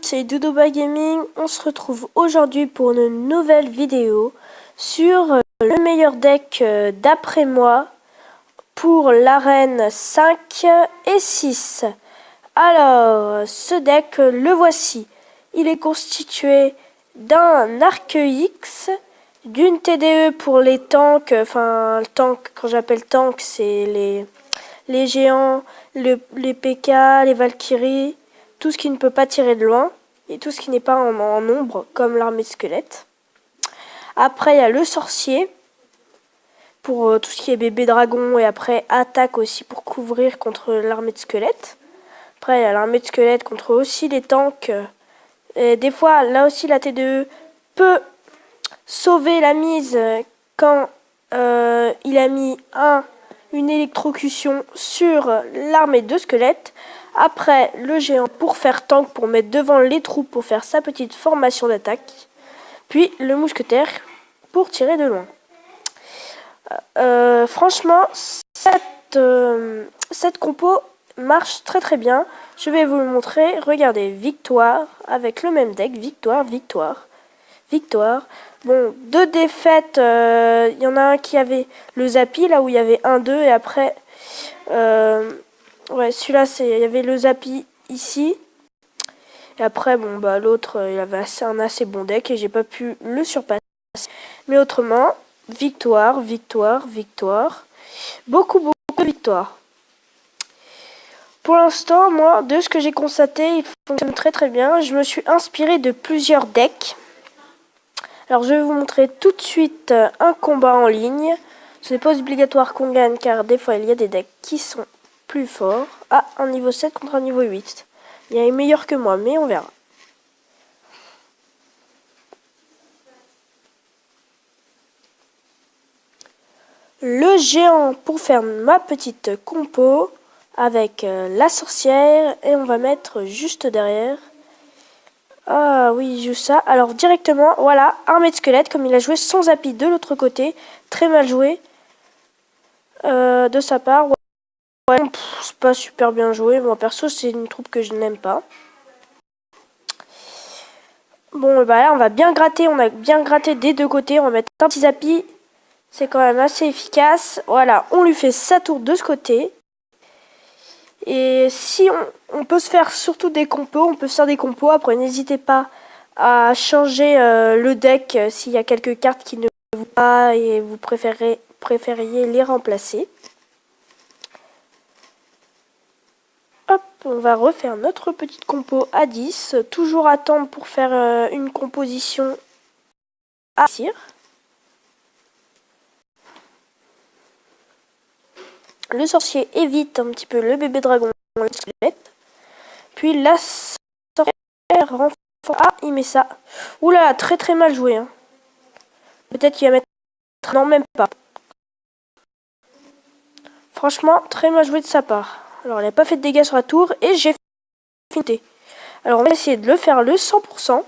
C'est Dodoba Gaming. On se retrouve aujourd'hui pour une nouvelle vidéo sur le meilleur deck d'après moi pour l'arène 5 et 6. Alors, ce deck, le voici. Il est constitué d'un arc X, d'une TDE pour les tanks, enfin le tank, quand j'appelle tank, c'est les géants, les PK, les Valkyries, tout ce qui ne peut pas tirer de loin, et tout ce qui n'est pas en nombre, comme l'armée de squelettes. Après, il y a le sorcier, pour tout ce qui est bébé dragon, et après attaque aussi pour couvrir contre l'armée de squelettes. Après, il y a l'armée de squelettes contre aussi les tanks. Et des fois, là aussi, la TDE peut sauver la mise quand il a mis une électrocution sur l'armée de squelettes. Après, le géant pour faire tank, pour mettre devant les troupes, pour faire sa petite formation d'attaque. Puis le mousquetaire pour tirer de loin. Franchement, cette compo marche très très bien. Je vais vous le montrer. Regardez, victoire avec le même deck. Victoire, victoire, victoire. Bon, 2 défaites. Il y en a un qui avait le Zappy, là où il y avait 1-2. Et après, ouais, celui-là, il y avait le Zappy ici. Et après, bon, bah l'autre, il avait un assez bon deck et j'ai pas pu le surpasser. Mais autrement, victoire, victoire, victoire. Beaucoup de victoires. Pour l'instant, moi, de ce que j'ai constaté, il fonctionne très très bien. Je me suis inspiré de plusieurs decks. Alors, je vais vous montrer tout de suite un combat en ligne. Ce n'est pas obligatoire qu'on gagne, car des fois, il y a des decks qui sont plus forts. Ah, un niveau 7 contre un niveau 8. Il est meilleur que moi, mais on verra. Le géant pour faire ma petite compo avec la sorcière et on va mettre juste derrière. Ah oui, juste ça. Alors directement, voilà, armée de squelettes comme il a joué son Zappy de l'autre côté. Très mal joué de sa part. Ouais, c'est pas super bien joué. Moi perso, c'est une troupe que je n'aime pas. Bon, bah là, on va bien gratter. On a bien gratté des deux côtés. On va mettre un petit Zappy. C'est quand même assez efficace. Voilà, on lui fait sa tour de ce côté. Et si on peut se faire surtout des compos, on peut se faire des compos. Après, n'hésitez pas à changer le deck s'il y a quelques cartes qui ne vous pas et vous préfériez les remplacer. Hop, on va refaire notre petite compo à 10. Toujours attendre pour faire une composition à tir. Le sorcier évite un petit peu le bébé dragon et le squelette. Puis la sorcière renforce. Ah, il met ça. Oula, très très mal joué. Hein. Peut-être qu'il va mettre... Non, même pas. Franchement, très mal joué de sa part. Alors, il n'a pas fait de dégâts sur la tour et j'ai fini. Alors, on va essayer de le faire le 100%.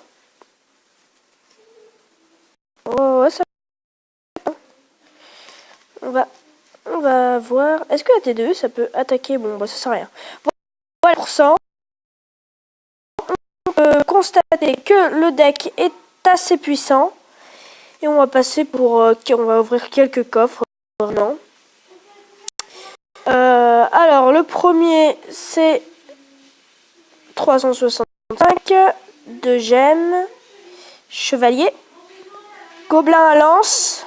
Oh, ça... On va voir. Est-ce que la T2, ça peut attaquer? Bon, bah ça sert à rien. Bon, voilà, on peut constater que le deck est assez puissant. Et on va passer pour... on va ouvrir quelques coffres. Vraiment. Alors, le premier, c'est 365 de gemmes. Chevalier. Gobelin à lance.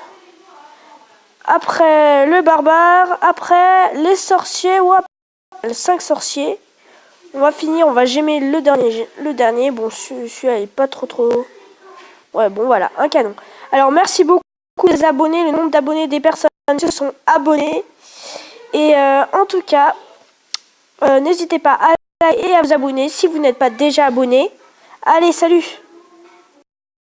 Après le barbare, après les sorciers, ou après 5 sorciers. On va finir, on va gemmer le dernier. Bon, celui-là est pas trop... Ouais, bon, voilà, un canon. Alors, merci beaucoup les abonnés, le nombre d'abonnés des personnes qui se sont abonnés. Et en tout cas, n'hésitez pas à liker et à vous abonner si vous n'êtes pas déjà abonné. Allez, salut!